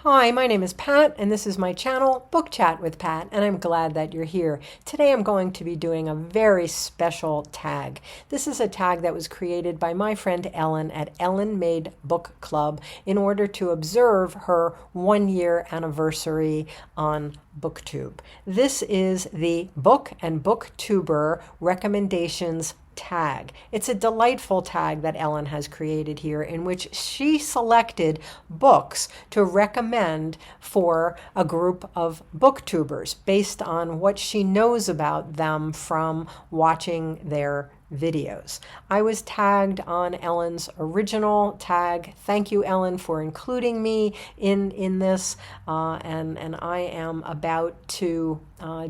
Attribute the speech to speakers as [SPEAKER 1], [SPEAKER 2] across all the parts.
[SPEAKER 1] Hi, my name is Pat, and this is my channel, Book Chat with Pat, and I'm glad that you're here. Today I'm going to be doing a very special tag. This is a tag that was created by my friend Ellen at Ellen Made Book Club in order to observe her 1-year anniversary on BookTube. This is the Book and Booktuber recommendations tag. It's a delightful tag that Ellen has created here in which she selected books to recommend for a group of booktubers based on what she knows about them from watching their videos. I was tagged on Ellen's original tag. Thank you, Ellen, for including me in this, and I am about to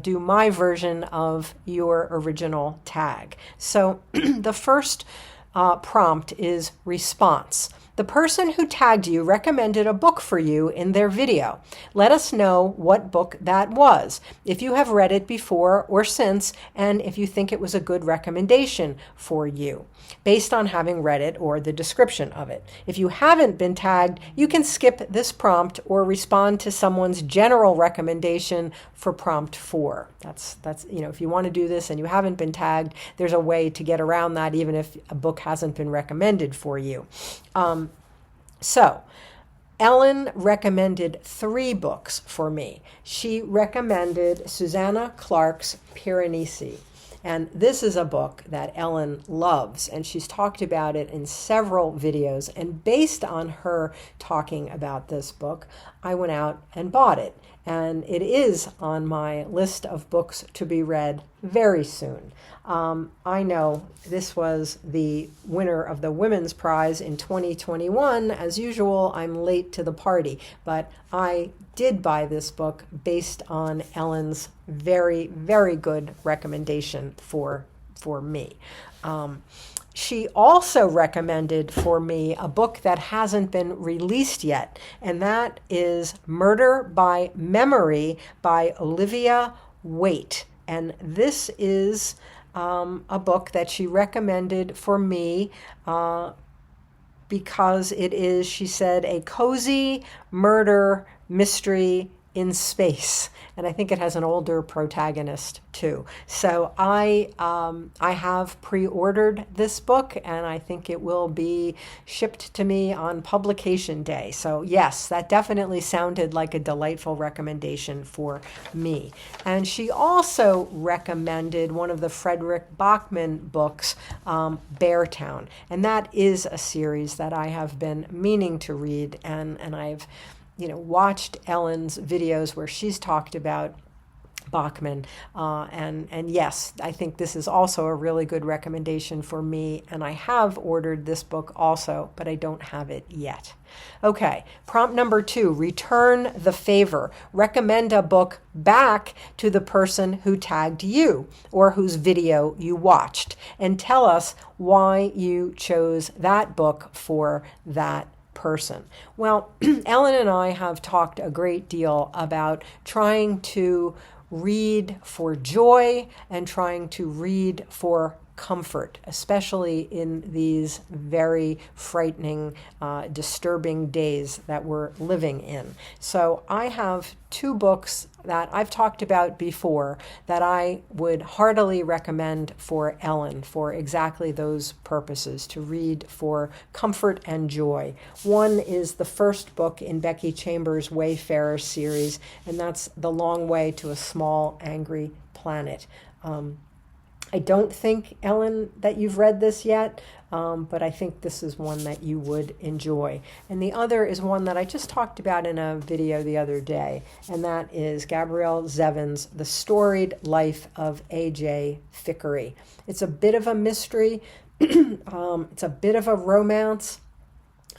[SPEAKER 1] do my version of your original tag. So the first prompt is response. The person who tagged you recommended a book for you in their video. Let us know what book that was, if you have read it before or since, and if you think it was a good recommendation for you, based on having read it or the description of it. If you haven't been tagged, you can skip this prompt or respond to someone's general recommendation for prompt 4. That's if you want to do this and you haven't been tagged, there's a way to get around that even if a book hasn't been recommended for you. So Ellen recommended 3 books for me. She recommended Susanna Clarke's Piranesi. And this is a book that Ellen loves, and she's talked about it in several videos. And based on her talking about this book, I went out and bought it. And it is on my list of books to be read very soon. I know this was the winner of the Women's Prize in 2021. As usual, I'm late to the party, but I did buy this book based on Ellen's very, very good recommendation for me. She also recommended for me a book that hasn't been released yet, and that is Murder by Memory by Olivia Waite. And this is a book that she recommended for me because it is, she said, a cozy murder mystery in space. And I think it has an older protagonist too. So I have pre-ordered this book, and I think it will be shipped to me on publication day. So yes, that definitely sounded like a delightful recommendation for me. And she also recommended one of the Frederick Bachman books, Beartown. And that is a series that I have been meaning to read, and I've watched Ellen's videos where she's talked about Bachman, and yes, I think this is also a really good recommendation for me, and I have ordered this book also, but I don't have it yet. Okay, prompt number 2, return the favor. Recommend a book back to the person who tagged you or whose video you watched, and tell us why you chose that book for that person. Well, Ellen and I have talked a great deal about trying to read for joy and trying to read for comfort, especially in these very frightening, disturbing days that we're living in. So I have 2 books that I've talked about before that I would heartily recommend for Ellen for exactly those purposes, to read for comfort and joy. One is the first book in Becky Chambers' Wayfarer series, and that's The Long Way to a Small Angry Planet. I don't think, Ellen, that you've read this yet, but I think this is one that you would enjoy. And the other is one that I just talked about in a video the other day, and that is Gabrielle Zevin's The Storied Life of A.J. Thickery. It's a bit of a mystery. It's a bit of a romance.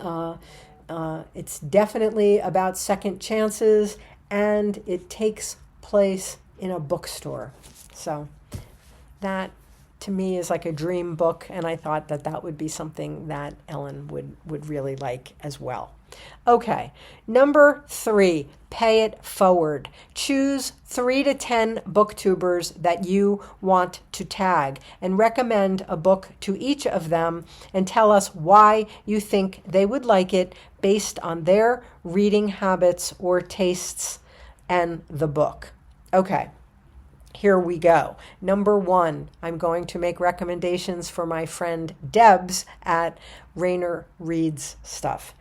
[SPEAKER 1] It's definitely about second chances, and it takes place in a bookstore. So that to me is like a dream book, and I thought that that would be something that Ellen would really like as well. Okay, number 3, pay it forward. Choose 3 to 10 booktubers that you want to tag and recommend a book to each of them and tell us why you think they would like it based on their reading habits or tastes and the book. Okay. Here we go. Number 1, I'm going to make recommendations for my friend Debs at Rainer Reads Stuff.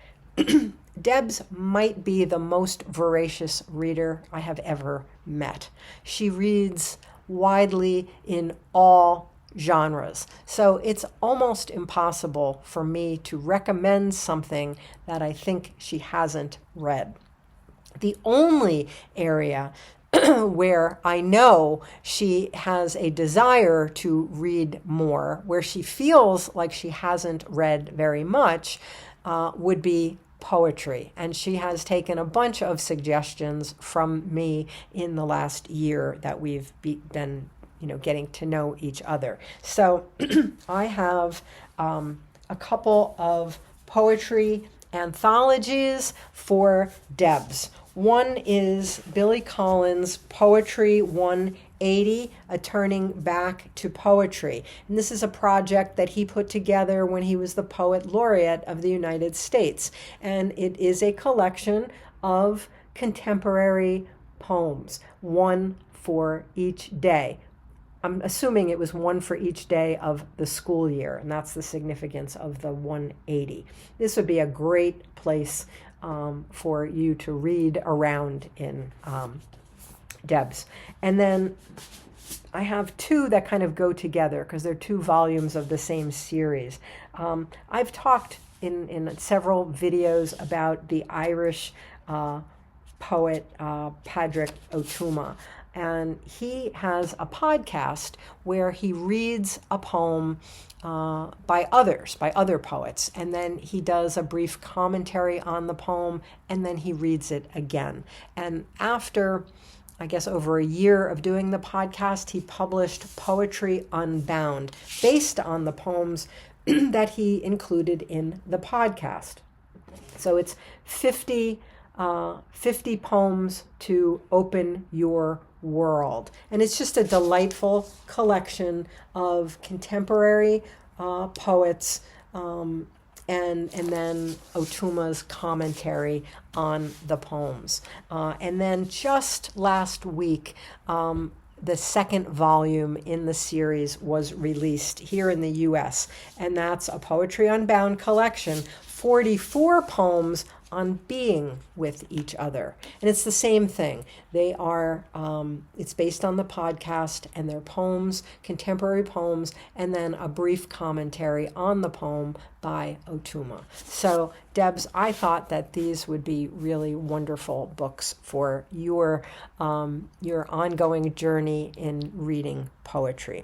[SPEAKER 1] Debs might be the most voracious reader I have ever met. She reads widely in all genres. So it's almost impossible for me to recommend something that I think she hasn't read. The only area where I know she has a desire to read more, where she feels like she hasn't read very much, would be poetry. And she has taken a bunch of suggestions from me in the last year that we've been getting to know each other. So I have a couple of poetry anthologies for Debs. One is Billy Collins' Poetry 180, A Turning Back to Poetry. And this is a project that he put together when he was the Poet Laureate of the United States. And it is a collection of contemporary poems, one for each day. I'm assuming it was one for each day of the school year, and that's the significance of the 180. This would be a great place for you to read around in Debs. And then I have 2 that kind of go together because they're 2 volumes of the same series. I've talked in several videos about the Irish poet Padraig O'Tuama. And he has a podcast where he reads a poem by other poets. And then he does a brief commentary on the poem, and then he reads it again. And after, I guess, over a year of doing the podcast, he published Poetry Unbound, based on the poems that he included in the podcast. So it's 50 poems to open your world. And it's just a delightful collection of contemporary poets and then O'Tuama's commentary on the poems. And then just last week, the second volume in the series was released here in the U.S., and that's a Poetry Unbound collection, 44 poems on being with each other. And it's the same thing. They are, it's based on the podcast, and they're poems, contemporary poems, and then a brief commentary on the poem by O'Tuama. So, Debs, I thought that these would be really wonderful books for your ongoing journey in reading poetry.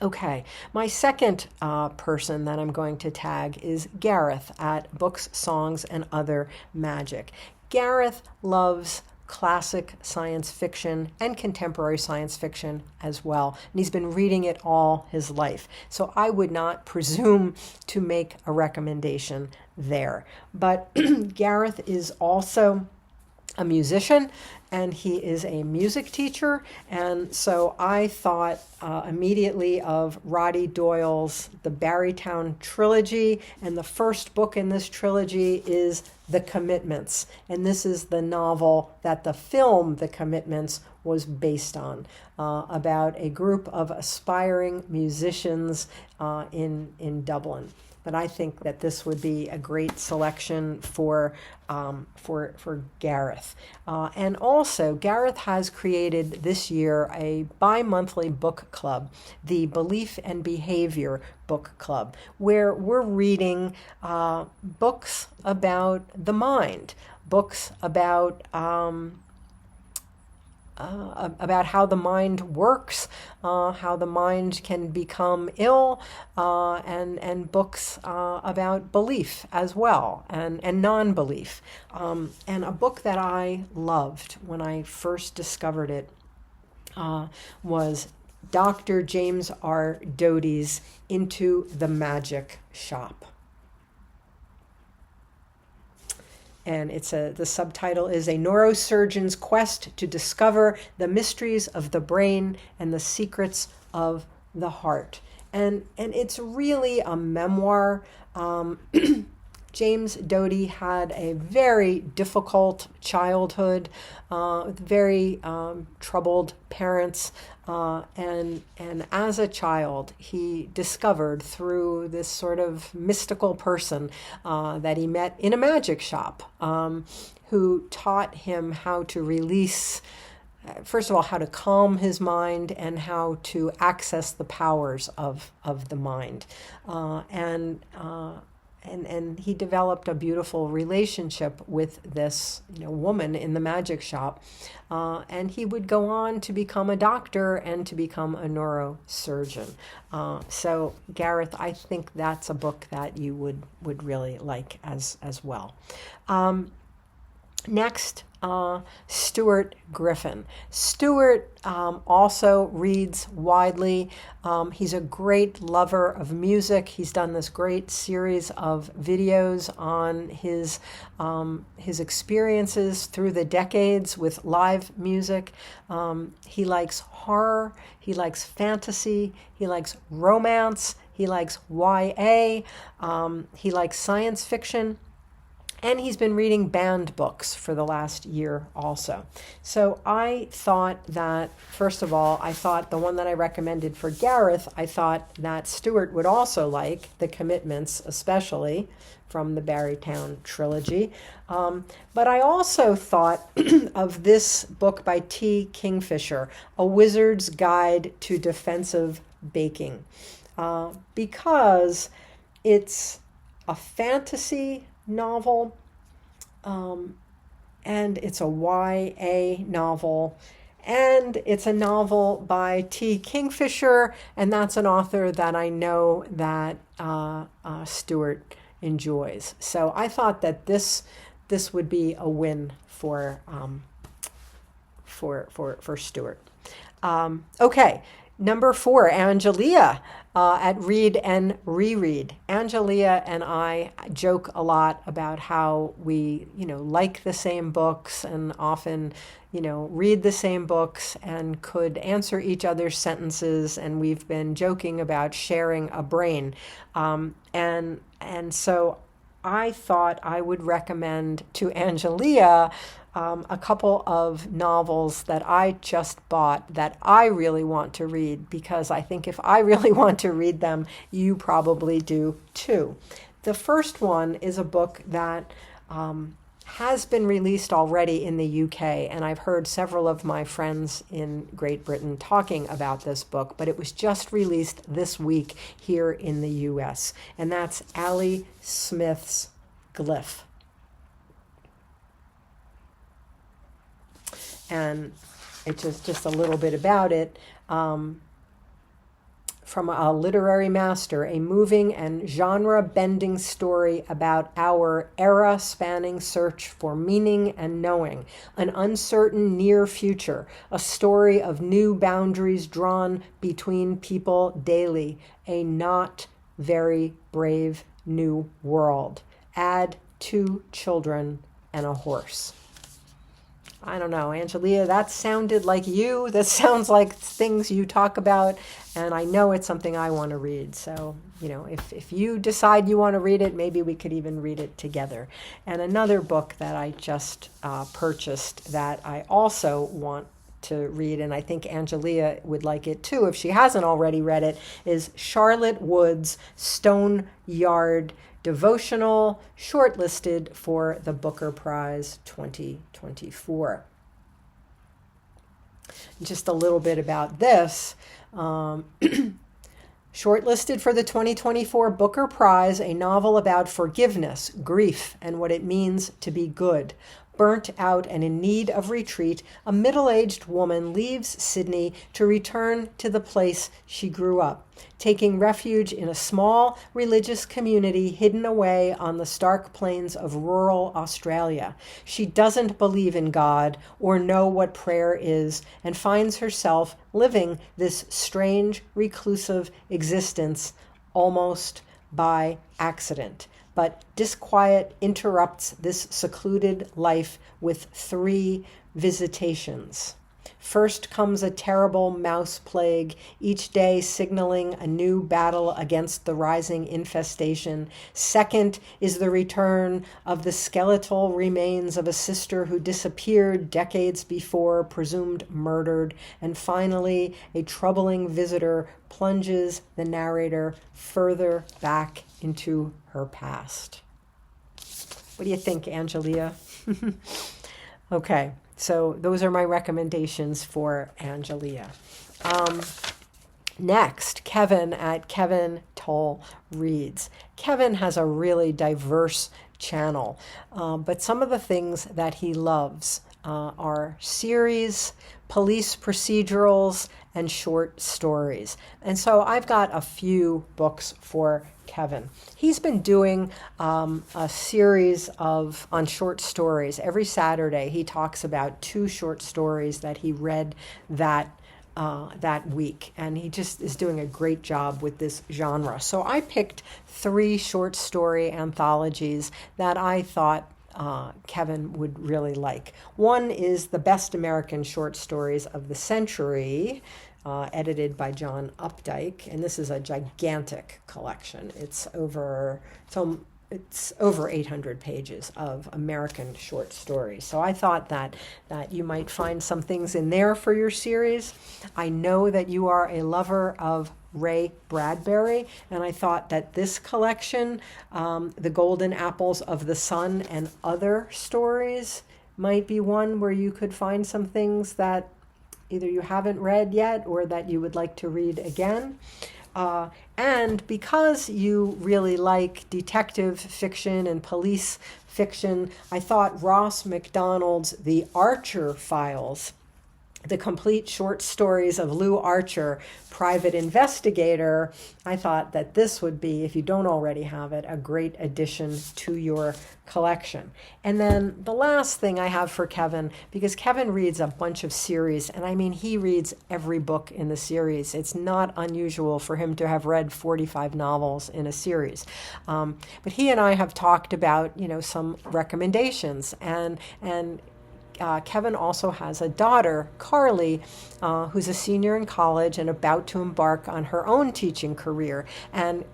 [SPEAKER 1] Okay, my second person that I'm going to tag is Gareth at Books, Songs, and Other Magic. Gareth loves classic science fiction and contemporary science fiction as well, and he's been reading it all his life. So I would not presume to make a recommendation there. But Gareth is also a musician, and he is a music teacher, and so I thought immediately of Roddy Doyle's The Barrytown Trilogy, and the first book in this trilogy is The Commitments, and this is the novel that the film The Commitments was based on, about a group of aspiring musicians in Dublin. But I think that this would be a great selection for Gareth. And also, Gareth has created this year a bi-monthly book club, the Belief and Behavior Book Club, where we're reading books about the mind, books about how the mind works, how the mind can become ill, and books about belief as well, and non-belief. And a book that I loved when I first discovered it was Dr. James R. Doty's Into the Magic Shop. And the subtitle is A Neurosurgeon's Quest to Discover the Mysteries of the Brain and the Secrets of the Heart. And it's really a memoir. James Doty had a very difficult childhood, with very troubled parents, and as a child, he discovered through this sort of mystical person that he met in a magic shop, who taught him how to release. First of all, how to calm his mind and how to access the powers of the mind, and he developed a beautiful relationship with this woman in the magic shop, and he would go on to become a doctor and to become a neurosurgeon. So Gareth, I think that's a book that you would really like as well. Next, Stuart Griffin. Stuart also reads widely. He's a great lover of music. He's done this great series of videos on his experiences through the decades with live music. He likes horror. He likes fantasy. He likes romance. He likes YA. He likes science fiction. And he's been reading banned books for the last year also. So I thought that, first of all, the one that I recommended for Gareth, I thought that Stuart would also like, The Commitments especially, from the Barrytown trilogy. But I also thought of this book by T. Kingfisher, A Wizard's Guide to Defensive Baking, because it's a fantasy novel, and it's a YA novel, and it's a novel by T. Kingfisher, and that's an author that I know that Stuart enjoys. So I thought that this would be a win for Stuart. Okay. Number 4, Angelia at Read and Reread. Angelia and I joke a lot about how we, like the same books and often, read the same books and could answer each other's sentences. And we've been joking about sharing a brain. And so I thought I would recommend to Angelia a couple of novels that I just bought that I really want to read, because I think if I really want to read them, you probably do too. The first one is a book that has been released already in the UK, and I've heard several of my friends in Great Britain talking about this book, but it was just released this week here in the US, and that's Ali Smith's Glyph. And it's just a little bit about it. From a literary master, a moving and genre-bending story about our era-spanning search for meaning and knowing, an uncertain near future, a story of new boundaries drawn between people daily, a not very brave new world. Add 2 children and a horse. I don't know, Angelia, that sounded like you. That sounds like things you talk about, and I know it's something I want to read. So, if you decide you want to read it, maybe we could even read it together. And another book that I just purchased that I also want to read, and I think Angelia would like it too if she hasn't already read it, is Charlotte Wood's Stone Yard devotional, shortlisted for the Booker Prize 2024. Just a little bit about this. Shortlisted for the 2024 Booker Prize, a novel about forgiveness, grief, and what it means to be good. Burnt out and in need of retreat, a middle-aged woman leaves Sydney to return to the place she grew up, taking refuge in a small religious community hidden away on the stark plains of rural Australia. She doesn't believe in God or know what prayer is, and finds herself living this strange, reclusive existence almost by accident. but disquiet interrupts this secluded life with 3 visitations. First comes a terrible mouse plague, each day signaling a new battle against the rising infestation. Second is the return of the skeletal remains of a sister who disappeared decades before, presumed murdered. And finally, a troubling visitor plunges the narrator further back into her past. What do you think, Angelia? Okay. So those are my recommendations for Angelia. Next, Kevin at Kevin Toll Reads. Kevin has a really diverse channel, but some of the things that he loves are series, police procedurals, and short stories. And so I've got a few books for Kevin. He's been doing a series on short stories. Every Saturday he talks about 2 short stories that he read that week, and he just is doing a great job with this genre. So I picked 3 short story anthologies that I thought Kevin would really like. One is The Best American Short Stories of the Century, edited by John Updike, and this is a gigantic collection. It's over 800 pages of American short stories. So I thought that you might find some things in there for your series. I know that you are a lover of Ray Bradbury, and I thought that this collection, The Golden Apples of the Sun and Other Stories, might be one where you could find some things that either you haven't read yet or that you would like to read again. And because you really like detective fiction and police fiction, I thought Ross MacDonald's The Archer Files, the complete short stories of Lou Archer, private investigator, I thought that this would be, if you don't already have it, a great addition to your collection. And then the last thing I have for Kevin, because Kevin reads a bunch of series, and I mean, he reads every book in the series. It's not unusual for him to have read 45 novels in a series. But he and I have talked about, some recommendations, and Kevin also has a daughter, Carly, who's a senior in college and about to embark on her own teaching career. And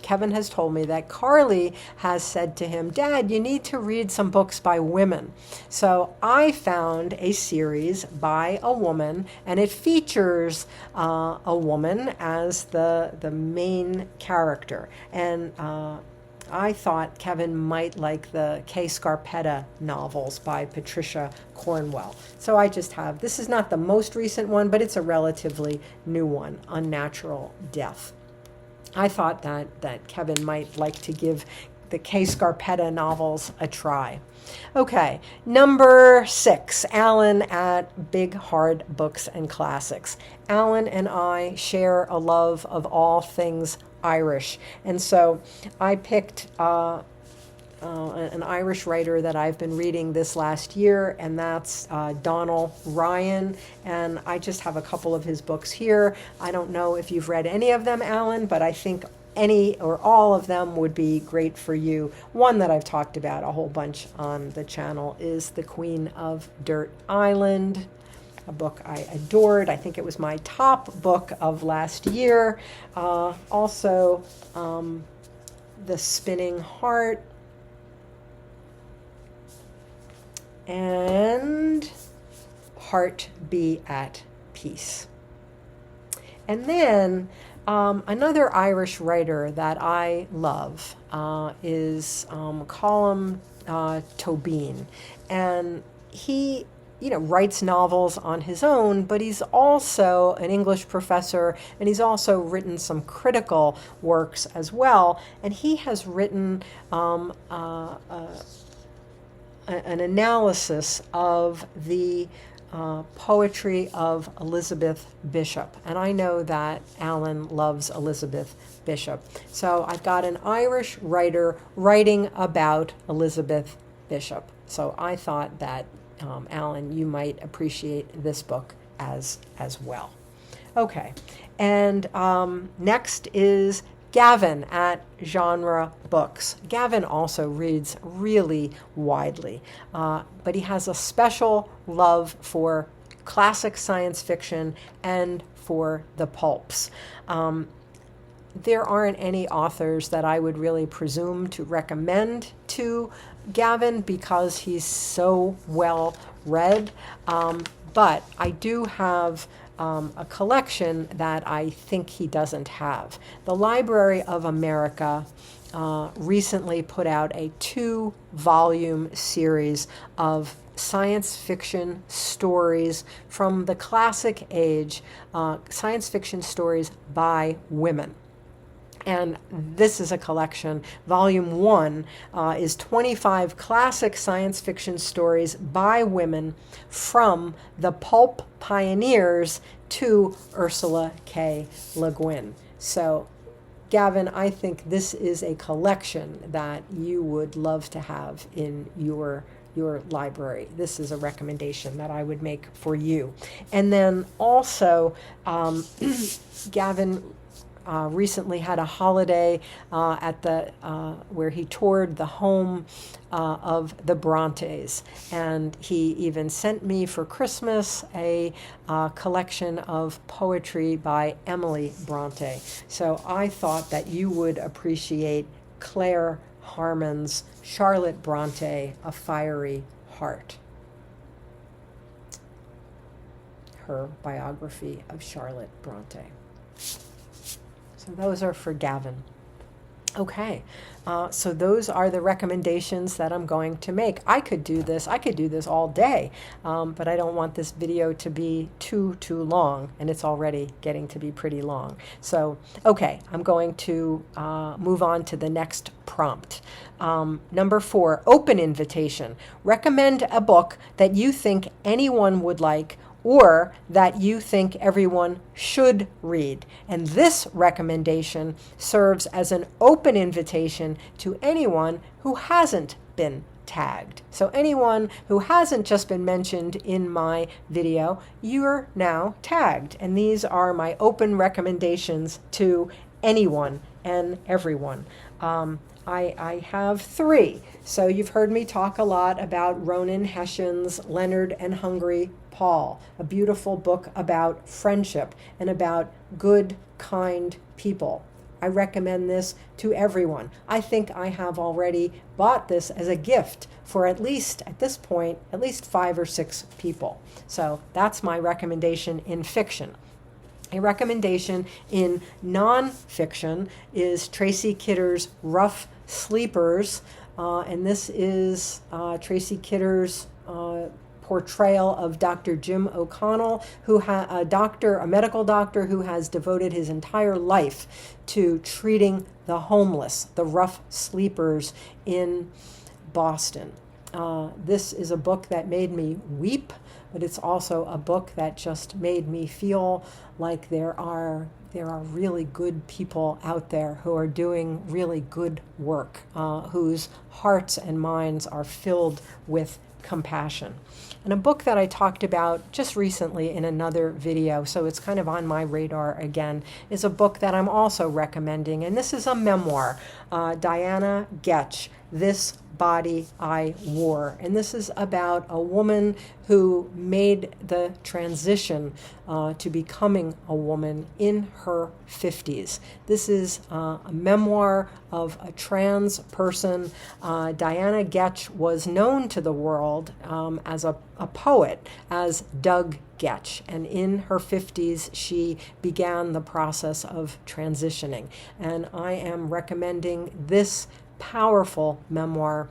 [SPEAKER 1] Kevin has told me that Carly has said to him, "Dad, you need to read some books by women." So I found a series by a woman, and it features a woman as the main character. And I thought Kevin might like the Kay Scarpetta novels by Patricia Cornwell. So I just have, this is not the most recent one, but it's a relatively new one, Unnatural Death. I thought that Kevin might like to give the Kay Scarpetta novels a try. Okay, number 6, Alan at Big Hard Books and Classics. Alan and I share a love of all things Irish, and so I picked an Irish writer that I've been reading this last year, and that's Donal Ryan, and I just have a couple of his books here. I don't know if you've read any of them, Alan, but I think any or all of them would be great for you. One that I've talked about a whole bunch on the channel is The Queen of Dirt Island, a book I adored. I think it was my top book of last year. Also, The Spinning Heart, and Heart Be at Peace. And then another Irish writer that I love is Colm Tóibín, and he writes novels on his own, but he's also an English professor, and he's also written some critical works as well. And he has written an analysis of the poetry of Elizabeth Bishop. And I know that Alan loves Elizabeth Bishop. So I've got an Irish writer writing about Elizabeth Bishop. So I thought that Alan, you might appreciate this book as well. Okay, and next is Gavin at Genre Books. Gavin also reads really widely, but he has a special love for classic science fiction and for the pulps. There aren't any authors that I would really presume to recommend to Gavin because he's so well read. But I do have a collection that I think he doesn't have. The Library of America recently put out a 2-volume series of science fiction stories from the classic age, science fiction stories by women. And this is a collection. Volume 1 is 25 classic science fiction stories by women from the pulp pioneers to Ursula K. Le Guin. So, Gavin, I think this is a collection that you would love to have in your library. This is a recommendation that I would make for you. And then also, Gavin recently had a holiday at the where he toured the home of the Brontes, and he even sent me for Christmas a collection of poetry by Emily Bronte. So I thought that you would appreciate Claire Harmon's Charlotte Bronte, A Fiery Heart. Her biography of Charlotte Bronte. So those are for Gavin. Okay, so those are the recommendations that I'm going to make. I could do this all day, but I don't want this video to be too long, and it's already getting to be pretty long. So, okay, I'm going to move on to the next prompt. Number 4, open invitation. Recommend a book that you think anyone would like or that you think everyone should read. And this recommendation serves as an open invitation to anyone who hasn't been tagged. So anyone who hasn't just been mentioned in my video, you're now tagged. And these are my open recommendations to anyone and everyone. I have 3. So you've heard me talk a lot about Ronan Hession's Leonard and Hungry Paul, a beautiful book about friendship and about good, kind people. I recommend this to everyone. I think I have already bought this as a gift for at least 5 or 6 people. So that's my recommendation in fiction. A recommendation in nonfiction is Tracy Kidder's Rough Sleepers, and this is Tracy Kidder's portrayal of Dr. Jim O'Connell, a medical doctor who has devoted his entire life to treating the homeless, the rough sleepers in Boston. This is a book that made me weep, but it's also a book that just made me feel like there are really good people out there who are doing really good work, whose hearts and minds are filled with compassion. And a book that I talked about just recently in another video, so it's kind of on my radar again, is a book that I'm also recommending, and this is a memoir, Diana Getch, This Body I Wore. And this is about a woman who made the transition to becoming a woman in her 50s. This is a memoir of a trans person. Diana Getch was known to the world as a poet, as Doug Getch, and in her 50s she began the process of transitioning. And I am recommending this powerful memoir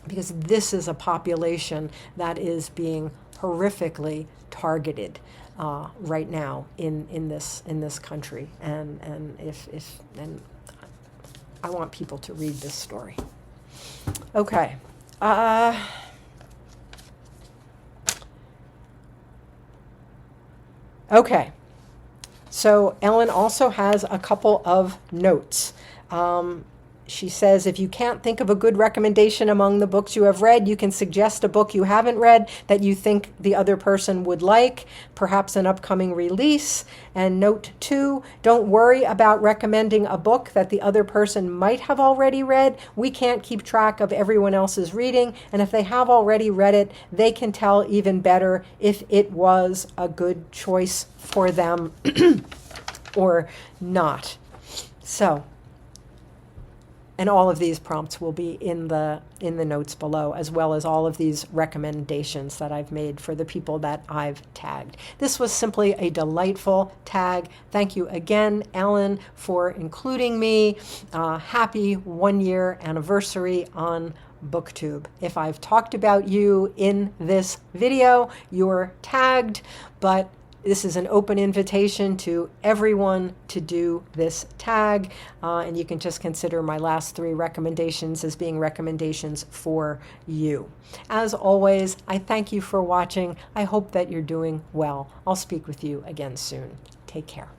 [SPEAKER 1] because this is a population that is being horrifically targeted right now in this country, and I want people to read this story. Okay. Okay. So Ellen also has a couple of notes. She says, if you can't think of a good recommendation among the books you have read, you can suggest a book you haven't read that you think the other person would like, perhaps an upcoming release. And note 2, don't worry about recommending a book that the other person might have already read. We can't keep track of everyone else's reading, and if they have already read it, they can tell even better if it was a good choice for them or not. So, and all of these prompts will be in the notes below, as well as all of these recommendations that I've made for the people that I've tagged. This was simply a delightful tag. Thank you again, Ellen, for including me. Happy 1-year anniversary on BookTube. If I've talked about you in this video, you're tagged, but this is an open invitation to everyone to do this tag, and you can just consider my last 3 recommendations as being recommendations for you. As always, I thank you for watching. I hope that you're doing well. I'll speak with you again soon. Take care.